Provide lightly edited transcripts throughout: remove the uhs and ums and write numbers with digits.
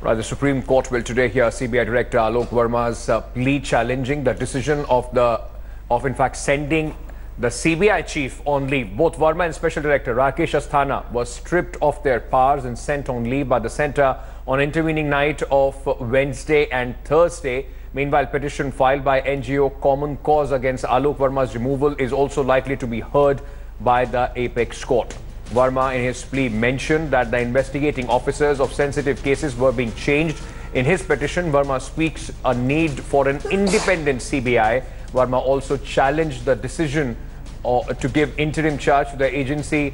Right, the Supreme Court will today hear CBI Director Alok Verma's plea challenging the decision of in fact sending the CBI chief on leave. Both Verma and Special Director Rakesh Asthana were stripped of their powers and sent on leave by the centre on intervening night of Wednesday and Thursday. Meanwhile, petition filed by NGO Common Cause against Alok Verma's removal is also likely to be heard by the Apex Court. Verma in his plea mentioned that the investigating officers of sensitive cases were being changed. In his petition, Verma speaks a need for an independent CBI. Verma also challenged the decision to give interim charge to the agency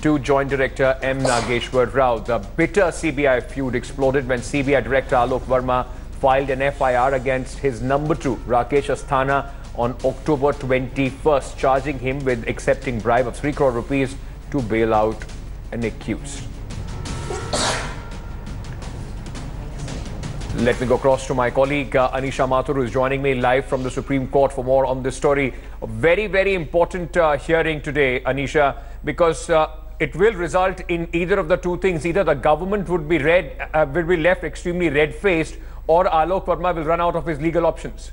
to Joint Director M. Nageshwar Rao. The bitter CBI feud exploded when CBI Director Alok Verma filed an FIR against his number 2, Rakesh Asthana, on October 21st, charging him with accepting bribe of 3 crore rupees to bail out an accused. Let me go across to my colleague Anisha Mathur, who is joining me live from the Supreme Court for more on this story. A very, very important hearing today, Anisha, because it will result in either of the two things. Either the government would be left extremely red-faced, or Alok Verma will run out of his legal options.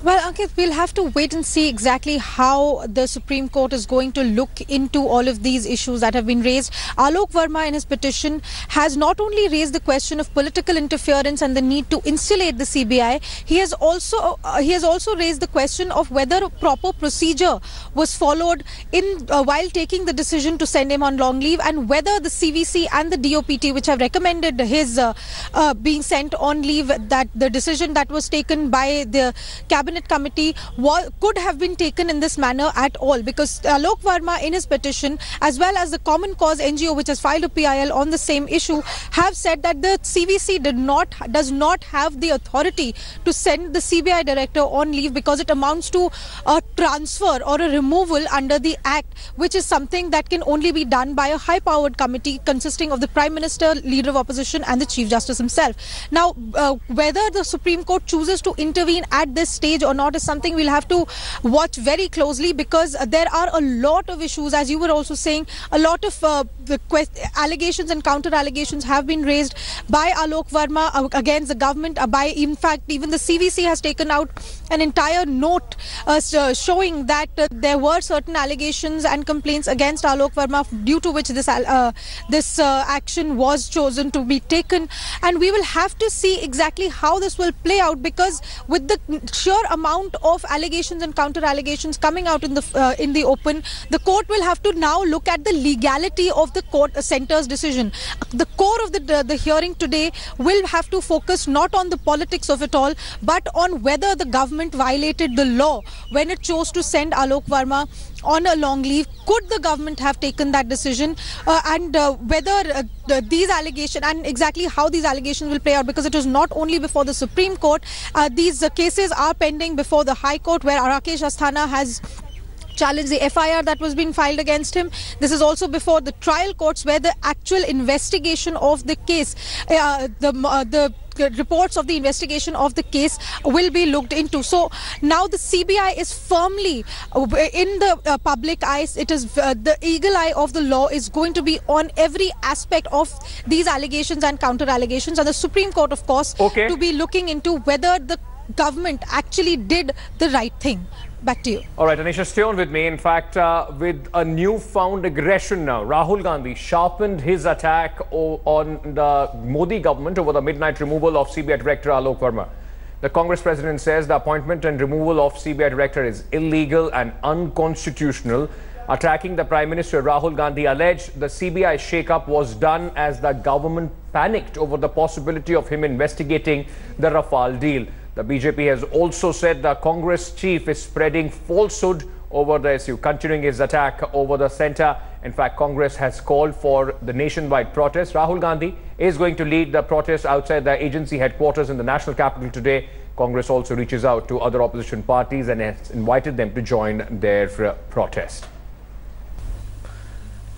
Well, Ankit, we'll have to wait and see exactly how the Supreme Court is going to look into all of these issues that have been raised. Alok Verma in his petition has not only raised the question of political interference and the need to insulate the CBI, he has also raised the question of whether a proper procedure was followed while taking the decision to send him on long leave, and whether the CVC and the DOPT, which have recommended his being sent on leave, that the decision that was taken by the cabinet committee could have been taken in this manner at all, because Alok Verma in his petition, as well as the Common Cause NGO, which has filed a PIL on the same issue, have said that the CVC does not have the authority to send the CBI director on leave, because it amounts to a transfer or a removal under the Act, which is something that can only be done by a high-powered committee consisting of the Prime Minister, Leader of Opposition and the Chief Justice himself. Now, whether the Supreme Court chooses to intervene at this stage or not is something we'll have to watch very closely, because there are a lot of issues, as you were also saying. A lot of allegations and counter allegations have been raised by Alok Verma against the government. In fact, even the CVC has taken out an entire note showing that there were certain allegations and complaints against Alok Verma, due to which this action was chosen to be taken. And we will have to see exactly how this will play out, because with the sheer amount of allegations and counter allegations coming out in the open, the court will have to now look at the legality of the centre's decision. The core of the hearing today will have to focus not on the politics of it all, but on whether the government violated the law when it chose to send Alok Verma on a long leave. Could the government have taken that decision, and whether these allegations and exactly how these allegations will play out, because it is not only before the Supreme Court. These cases are pending before the High Court, where Rakesh Asthana has challenged the FIR that was being filed against him. This is also before the trial courts, where the actual investigation of the case, the reports of the investigation of the case will be looked into. So now the CBI is firmly in the public eyes. It is the eagle eye of the law is going to be on every aspect of these allegations and counter allegations, and the Supreme Court, of course, to be looking into whether the government actually did the right thing. Back to you. All right, Anisha, stay on with me. In fact, with a newfound aggression now, Rahul Gandhi sharpened his attack on the Modi government over the midnight removal of CBI Director Alok Verma. The Congress president says the appointment and removal of CBI Director is illegal and unconstitutional. Attacking the Prime Minister, Rahul Gandhi alleged the CBI shake-up was done as the government panicked over the possibility of him investigating the Rafale deal. The BJP has also said the Congress chief is spreading falsehood over the issue, continuing his attack over the centre. In fact, Congress has called for the nationwide protest. Rahul Gandhi is going to lead the protest outside the agency headquarters in the national capital today. Congress also reaches out to other opposition parties and has invited them to join their protest.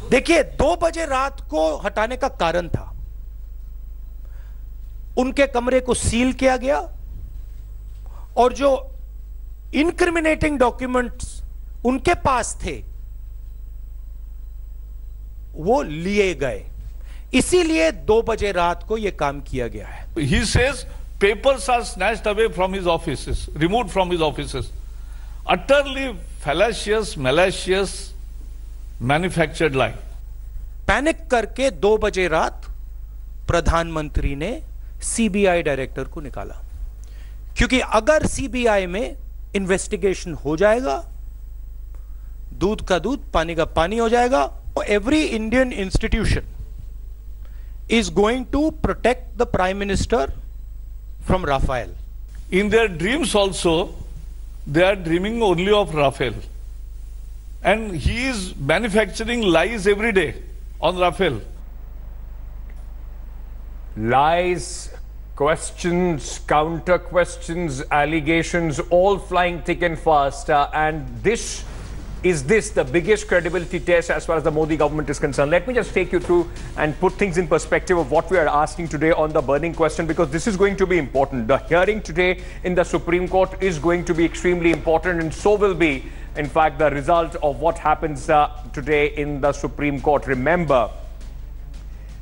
देखिए, 2 बजे रात को हटाने का कारण था, उनके कमरे को सील किया गया और जो इनक्रिमिनेटिंग डॉक्यूमेंट्स उनके पास थे वो लिए गए, इसीलिए 2 बजे रात को यह काम किया गया है. He says papers are snatched away from his offices, removed from his offices. Utterly fallacious, malicious, manufactured lie. Panic करके 2 बजे रात प्रधानमंत्री ने सीबीआई डायरेक्टर को निकाला, क्योंकि अगर सीबीआई में इन्वेस्टिगेशन हो जाएगा, दूध का दूध पानी का पानी हो जाएगा. Every Indian institution is going to protect the Prime Minister from Rafael. In their dreams also, they are dreaming only of Rafael. And he is manufacturing lies every day on Rafael. Lies, questions, counter questions, allegations, all flying thick and fast. Is this the biggest credibility test as far as the Modi government is concerned? Let me just take you through and put things in perspective of what we are asking today on the burning question, because this is going to be important. The hearing today in the Supreme Court is going to be extremely important, and so will be, in fact, the result of what happens today in the Supreme Court. Remember,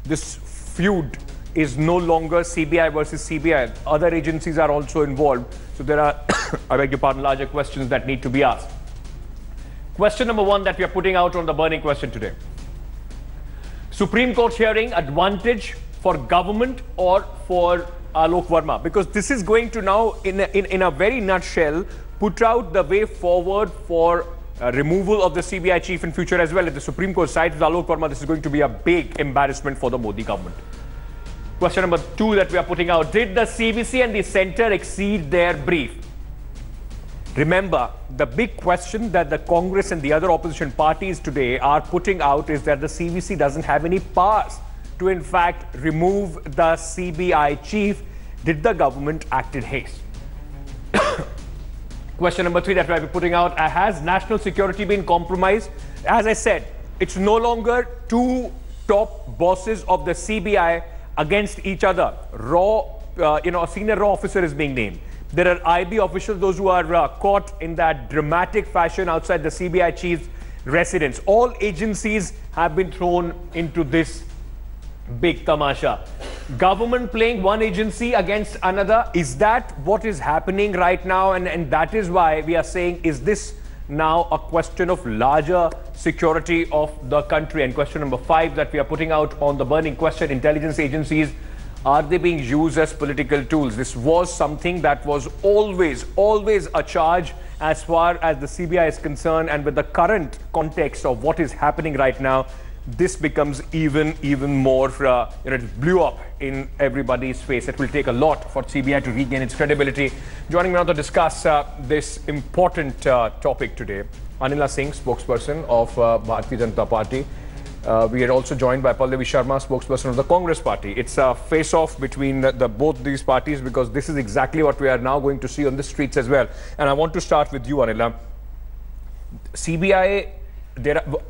this feud is no longer CBI versus CBI. Other agencies are also involved. So there are, I beg your pardon, larger questions that need to be asked. Question number 1 that we are putting out on the burning question today. Supreme Court hearing, advantage for government or for Alok Verma? Because this is going to now, in a very nutshell, put out the way forward for removal of the CBI chief in future as well. If the Supreme Court sides with Alok Verma, this is going to be a big embarrassment for the Modi government. Question number 2 that we are putting out. Did the CBC and the centre exceed their brief? Remember, the big question that the Congress and the other opposition parties today are putting out is that the CBC doesn't have any powers to, in fact, remove the CBI chief. Did the government act in haste? Question number 3 that we'll be putting out. Has national security been compromised? As I said, it's no longer 2 top bosses of the CBI against each other. A senior raw officer is being named. There are IB officials, those who are caught in that dramatic fashion outside the CBI chief's residence. All agencies have been thrown into this big tamasha. Government playing one agency against another. Is that what is happening right now? And that is why we are saying, is this now a question of larger security of the country? And question number 5 that we are putting out on the burning question, intelligence agencies, are they being used as political tools? This was something that was always a charge as far as the CBI is concerned. And with the current context of what is happening right now, this becomes even more, it blew up in everybody's face. It will take a lot for CBI to regain its credibility. Joining me now to discuss this important topic today, Anila Singh, spokesperson of Bharatiya Janata Party. We are also joined by Pallavi Sharma, spokesperson of the Congress Party. It's a face-off between both these parties, because this is exactly what we are now going to see on the streets as well. And I want to start with you, Anila. CBI,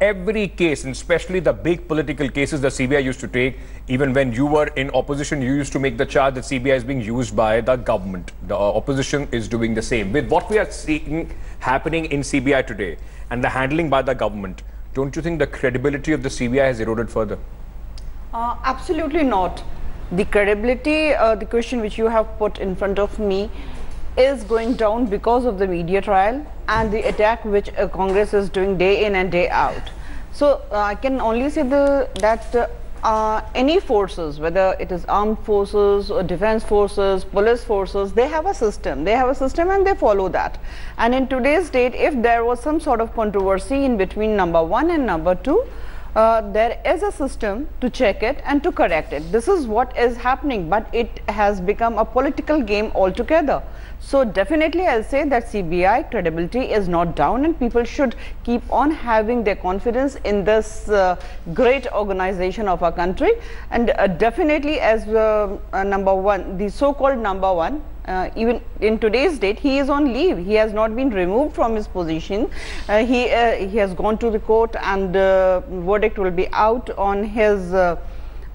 every case, and especially the big political cases the CBI used to take, even when you were in opposition, you used to make the charge that CBI is being used by the government. The opposition is doing the same. With what we are seeing happening in CBI today and the handling by the government, don't you think the credibility of the CBI has eroded further? Absolutely not. The credibility, the question which you have put in front of me, is going down because of the media trial and the attack which Congress is doing day in and day out. So I can only say that any forces, whether it is armed forces or defense forces, police forces, they have a system. They have a system and they follow that. And in today's date, if there was some sort of controversy in between number 1 and number 2, there is a system to check it and to correct it. This is what is happening, but it has become a political game altogether. So definitely I'll say that CBI credibility is not down, and people should keep on having their confidence in this great organization of our country. And definitely, as number 1, the so-called number 1, even in today's date, he is on leave. He has not been removed from his position. He has gone to the court, and verdict will be out on his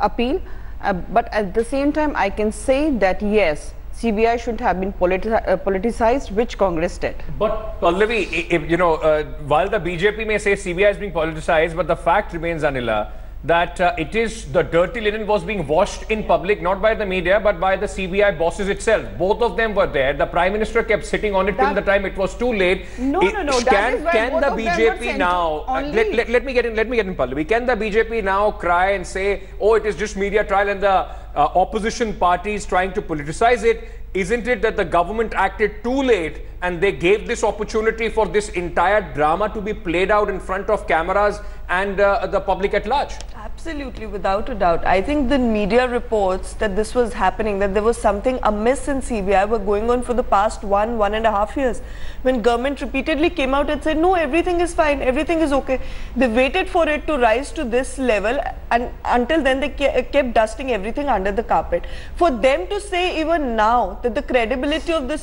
appeal. But at the same time, I can say that yes, CBI should have been politicized, which Congress did. But Pallavi, while the BJP may say CBI is being politicized, but the fact remains, Anila, that it is the dirty linen was being washed in public, not by the media, but by the CBI bosses itself. Both of them were there. The Prime Minister kept sitting on it till the time it was too late. No. Can the BJP now, let me get in, Pallavi. Can the BJP now cry and say, oh, it is just media trial and the opposition parties trying to politicize it? Isn't it that the government acted too late and they gave this opportunity for this entire drama to be played out in front of cameras and the public at large? Absolutely, without a doubt. I think the media reports that this was happening, that there was something amiss in CBI were going on for the past 1.5 years. When government repeatedly came out and said, no, everything is fine, everything is okay. They waited for it to rise to this level, and until then they kept dusting everything under the carpet. For them to say even now that the credibility of the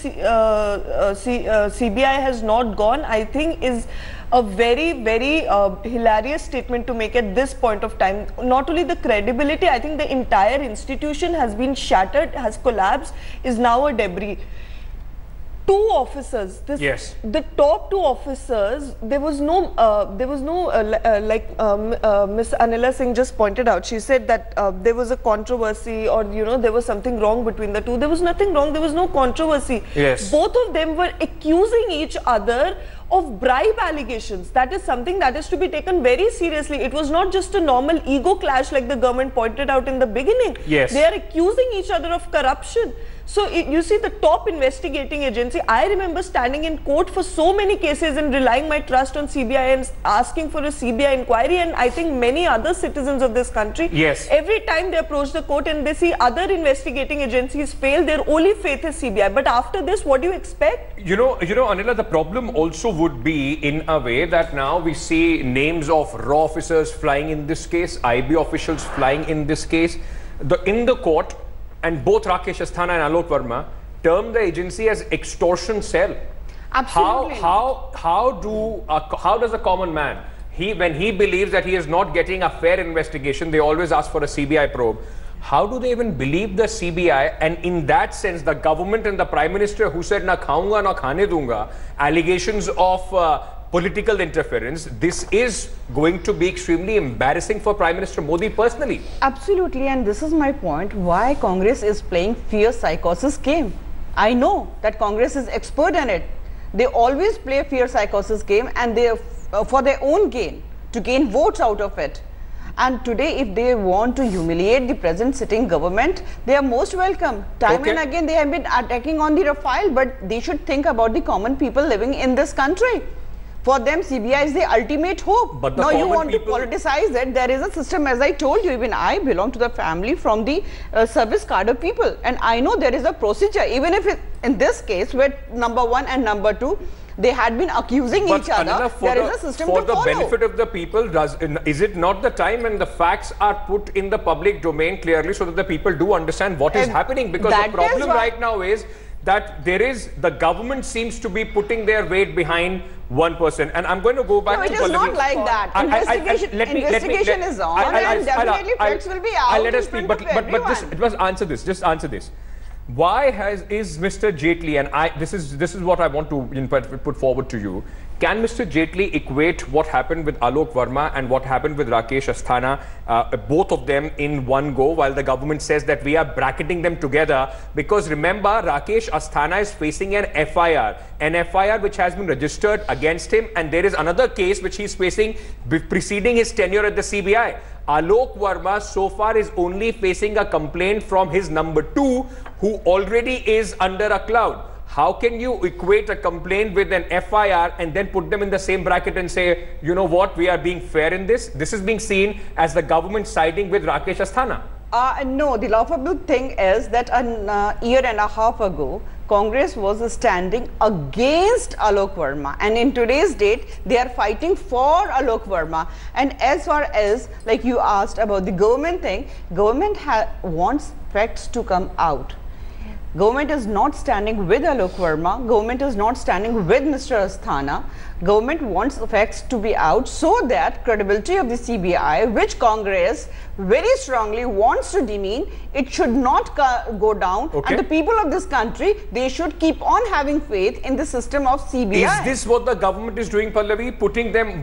CBI has not gone, I think is a very, very hilarious statement to make at this point of time. Not only the credibility, I think the entire institution has been shattered, has collapsed, is now a debris. Two officers, the top two officers, there was no like Miss Anila Singh just pointed out. She said that there was a controversy, or there was something wrong between the two. There was nothing wrong. There was no controversy. Yes. Both of them were accusing each other of bribe allegations. That is something that is to be taken very seriously. It was not just a normal ego clash like the government pointed out in the beginning. Yes. They are accusing each other of corruption. So you see, the top investigating agency, I remember standing in court for so many cases and relying my trust on CBI and asking for a CBI inquiry, and I think many other citizens of this country, yes, every time they approach the court and they see other investigating agencies fail, their only faith is CBI. But after this, what do you expect? You know, Anila, the problem also would be in a way that now we see names of RAW officers flying in this case, IB officials flying in this case, in the court. And both Rakesh Asthana and Alok Verma termed the agency as extortion cell. Absolutely. How does a common man, when he believes that he is not getting a fair investigation, they always ask for a CBI probe. How do they even believe the CBI? And in that sense, the government and the Prime Minister who said na khaunga na khane dunga, allegations of political interference, this is going to be extremely embarrassing for Prime Minister Modi personally. Absolutely, and this is my point, why Congress is playing fear psychosis game. I know that Congress is expert in it. They always play a fear psychosis game, and they for their own gain, to gain votes out of it. And today, if they want to humiliate the present sitting government, they are most welcome. Time and again, they have been attacking on the Rafale, but they should think about the common people living in this country. For them, CBI is the ultimate hope. But now you want to politicize it. There is a system, as I told you, even I belong to the family from the service cadre people. And I know there is a procedure, even if in this case, where number 1 and number 2, they had been accusing each other, there is a system to follow. For the benefit of the people, is it not the time when the facts are put in the public domain clearly so that the people do understand what is happening? Because the problem right now is that the government seems to be putting their weight behind one person. And I'm going to go back to Pallavi. No, it is not like that. Investigation is on, and definitely facts will be out. I'll let us speak, but just answer this. Just answer this. Why is Mr. Jaitley, and this is what I want to put forward to you. Can Mr. Jaitley equate what happened with Alok Verma and what happened with Rakesh Asthana, both of them in one go, while the government says that we are bracketing them together? Because remember, Rakesh Asthana is facing an FIR which has been registered against him, and there is another case which he's facing preceding his tenure at the CBI. Alok Verma so far is only facing a complaint from his number 2, who already is under a cloud. How can you equate a complaint with an FIR and then put them in the same bracket and say, you know what, we are being fair in this? This is being seen as the government siding with Rakesh Asthana. No, the laughable thing is that a year and a half ago, Congress was standing against Alok Verma, and in today's date, they are fighting for Alok Verma. And as far as, like you asked about the government thing, government wants facts to come out. Government is not standing with Alok Verma. Government is not standing with Mr. Asthana. Government wants the facts to be out so that credibility of the CBI, which Congress very strongly wants to demean, it should not go down. Okay. And the people of this country, they should keep on having faith in the system of CBI. Is this what the government is doing, Pallavi?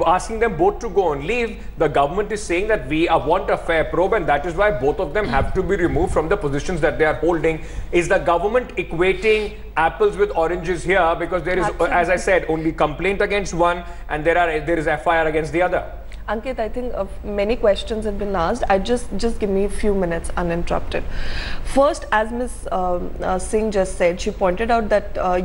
Asking them both to go on leave? The government is saying that we want a fair probe, and that is why both of them have to be removed from the positions that they are holding. Is the government equating apples with oranges here? Because there is, as I said, only complaint against one, and there is FIR against the other. Ankit, I think many questions have been asked. Just give me a few minutes uninterrupted. First, as Ms. Singh just said, she pointed out that a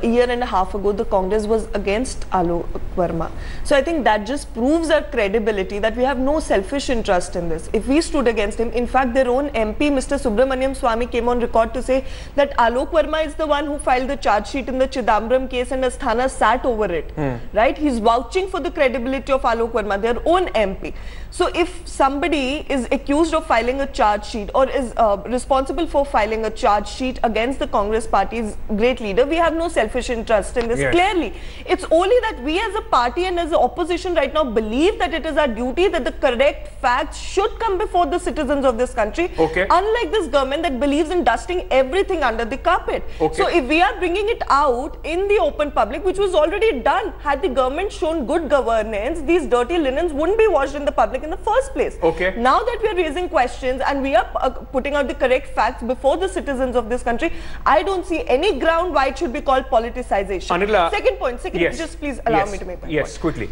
year and a half ago the Congress was against Alok Verma. So I think that just proves our credibility, that we have no selfish interest in this. If we stood against him, in fact their own MP Mr. Subramaniam Swamy came on record to say that Alok Verma is the one who filed the charge sheet in the Chidambaram case and Asthana sat over it. Right? He's vouching for the credibility of Alok Verma, their own MP. So if somebody is accused of filing a charge sheet or is responsible for filing a charge sheet against the Congress party's great leader, we have no selfish interest in this. Yes. Clearly, it's only that we as a party and as the opposition right now believe that it is our duty that the correct facts should come before the citizens of this country. Okay. Unlike this government that believes in dusting everything under the carpet. Okay. So if we are bringing it out in the open public, which was already done, had the government shown good governance, these dirty linens wouldn't be washed in the public in the first place. Okay. Now that we are raising questions and we are putting out the correct facts before the citizens of this country, I don't see any ground why it should be called politicization. Anila, second point, yes. Just please allow me to make my point. Yes, quickly.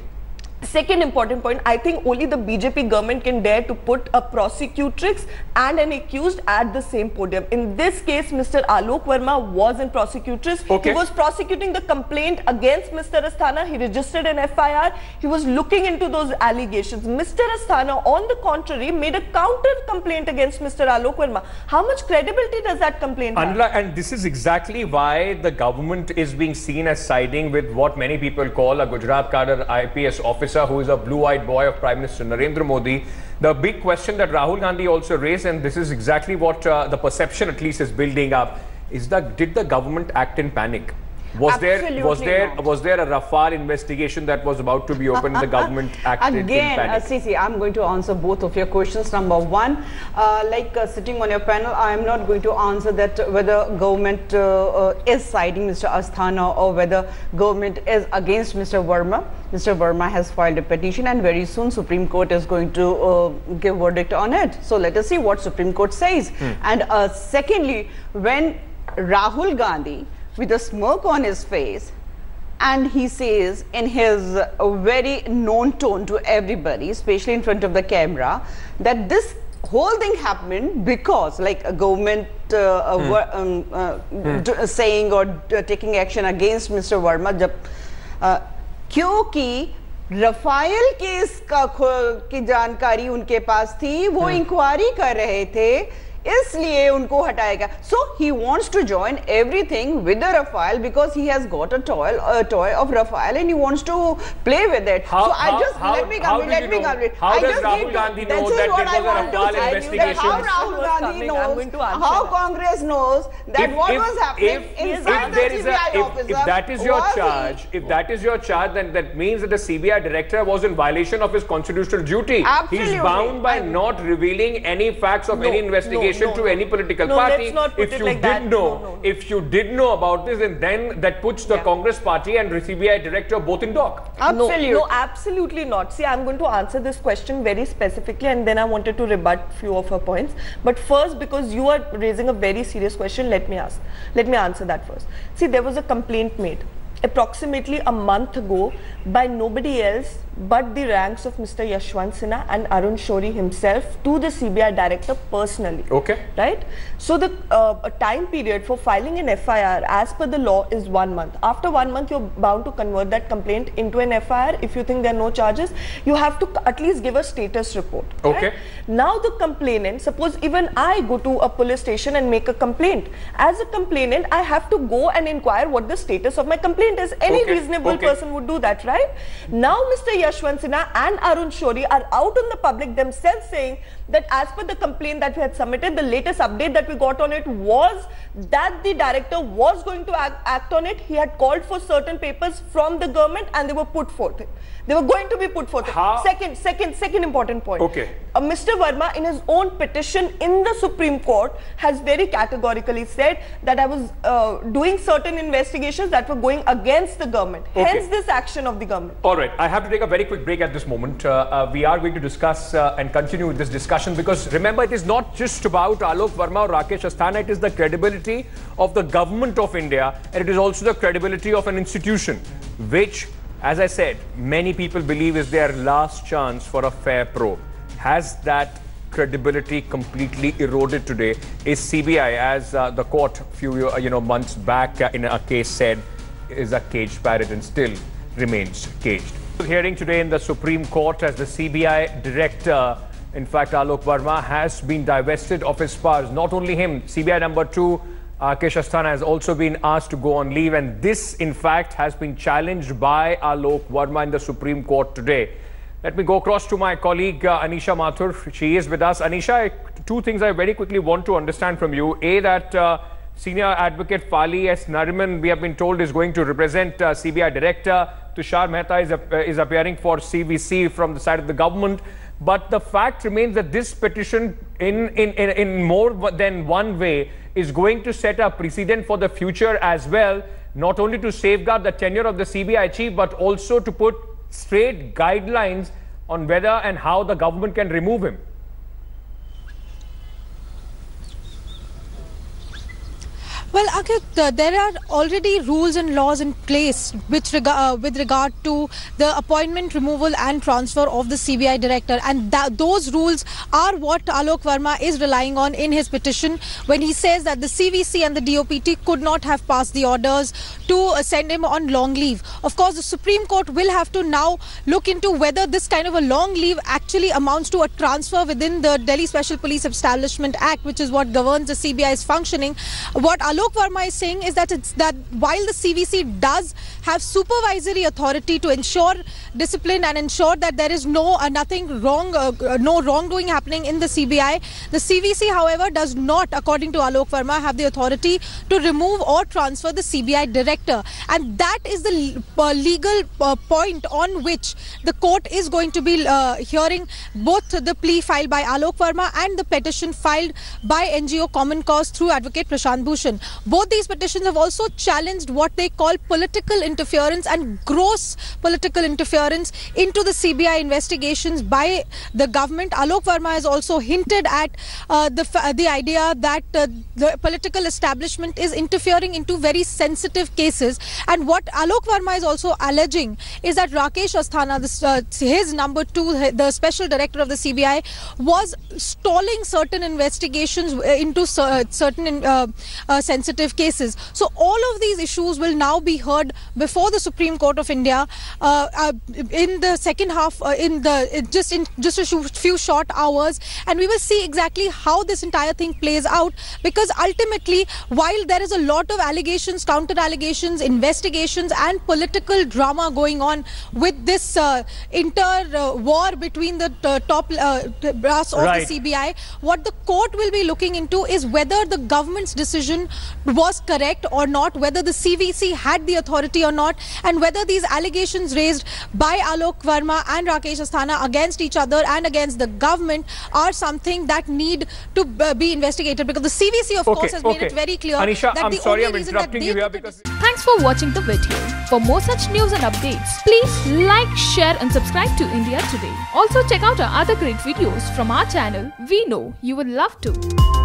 Second important point, I think only the BJP government can dare to put a prosecutrix and an accused at the same podium. In this case, Mr. Alok Verma was in prosecutrix. Okay. He was prosecuting the complaint against Mr. Asthana. He registered an FIR. He was looking into those allegations. Mr. Asthana, on the contrary, made a counter complaint against Mr. Alok Verma. How much credibility does that complaint have? Anila, and this is exactly why the government is being seen as siding with what many people call a Gujarat cadre IPS officer who is a blue-eyed boy of Prime Minister Narendra Modi. The big question that Rahul Gandhi also raised, and this is exactly what the perception at least is building up, is that did the government act in panic? Was there a Rafale investigation that was about to be opened? The government acted in panic. Sisi, I'm going to answer both of your questions. Number one, sitting on your panel, I am not going to answer that whether government is siding Mr. Asthana or whether government is against Mr. Verma. Mr. Verma has filed a petition and very soon Supreme Court is going to give verdict on it. So let us see what Supreme Court says. And secondly, when Rahul Gandhi, with a smirk on his face, and he says in his very known tone to everybody, especially in front of the camera, that this whole thing happened because like a government saying or taking action against Mr. Verma, क्योंकि Rafale case की जानकारी उनके पास थी, वो inquiry कर रहे थे, इसलिए उनको हटाया गया. So he wants to join everything with the Rafale because he has got a toy of Rafale and he wants to play with it. Let me complete. How does Rahul Gandhi know that there was a Rafale investigation? How Rahul Gandhi knows, how Congress knows that what was happening inside the CBI officer. If that is your charge, then that means that the CBI director was in violation of his constitutional duty. Absolutely. He's bound by not revealing any facts of any investigation to any political party. If you did know about this, then that puts the Congress party and the CBI director both in dock. Absolutely. No, absolutely not. See, I'm going to answer this question very specifically and then I wanted to rebut few of her points. But first, because you are raising a very serious question, let me answer that first. See, there was a complaint made approximately a month ago by nobody else but the ranks of Mr. Yashwant Sinha and Arun Shourie himself to the CBI director personally. Okay. Right? So the time period for filing an FIR as per the law is 1 month. After 1 month, you're bound to convert that complaint into an FIR. If you think there are no charges, you have to at least give a status report. Okay. Right? Now the complainant, suppose even I go to a police station and make a complaint. As a complainant, I have to go and inquire what the status of my complaint is. Any reasonable person would do that, right? Now Mr. Yashwant Sinha and Arun Shourie are out in the public themselves saying that as per the complaint that we had submitted, the latest update that we got on it was that the director was going to act on it. He had called for certain papers from the government and they were put forth. They were going to be put forth. Second important point. Okay. Mr. Verma, in his own petition in the Supreme Court, has very categorically said that I was doing certain investigations that were going against the government. Okay. Hence this action of the government. All right. I have to take a very quick break at this moment. We are going to discuss and continue with this discussion because remember, it is not just about Alok Verma or Rakesh Asthana. It is the credibility of the government of India, and it is also the credibility of an institution which, as I said, many people believe is their last chance for a fair probe. Has that credibility completely eroded today? Is CBI, as the court a few months back in a case said, is a caged parrot and still remains caged? Hearing today in the Supreme Court as the CBI director, in fact, Alok Verma has been divested of his powers. Not only him, CBI number 2, Rakesh Asthana, has also been asked to go on leave, and this in fact has been challenged by Alok Verma in the Supreme Court today. Let me go across to my colleague Anisha Mathur. She is with us. Anisha, two things I very quickly want to understand from you. A, that senior advocate Fali S. Nariman, we have been told, is going to represent CBI director. Tushar Mehta is appearing for CVC from the side of the government. But the fact remains that this petition in more than one way is going to set a precedent for the future as well, not only to safeguard the tenure of the CBI chief, but also to put straight guidelines on whether and how the government can remove him. Well, Ankit, there are already rules and laws in place with regard to the appointment, removal and transfer of the CBI director, and those rules are what Alok Verma is relying on in his petition when he says that the CVC and the DOPT could not have passed the orders to send him on long leave. Of course, the Supreme Court will have to now look into whether this kind of a long leave actually amounts to a transfer within the Delhi Special Police Establishment Act, which is what governs the CBI's functioning. What Alok Verma is saying is that while the CVC does have supervisory authority to ensure discipline and ensure that there is no wrongdoing happening in the CBI, the CVC, however, does not, according to Alok Verma, have the authority to remove or transfer the CBI director. And that is the legal point on which the court is going to be hearing both the plea filed by Alok Verma and the petition filed by NGO Common Cause through Advocate Prashant Bhushan. Both these petitions have also challenged what they call political interference and gross political interference into the CBI investigations by the government. Alok Verma has also hinted at the idea that the political establishment is interfering into very sensitive cases. And what Alok Verma is also alleging is that Rakesh Asthana, his number 2, the special director of the CBI, was stalling certain investigations into certain sensitive cases. So all of these issues will now be heard before the Supreme Court of India in the second half, just a few short hours, and we will see exactly how this entire thing plays out, because ultimately, while there is a lot of allegations, counter allegations, investigations and political drama going on with this war between the top brass of the CBI, what the court will be looking into is whether the government's decision was correct or not, whether the CVC had the authority or not, and whether these allegations raised by Alok Verma and Rakesh Asthana against each other and against the government are something that need to be investigated, because the CVC of course has made it very clear. Anisha, that I'm the sorry only I'm reason that interrupting you here because... Thanks for watching the video. For more such news and updates, please like, share and subscribe to India Today. Also check out our other great videos from our channel. We know you will love to.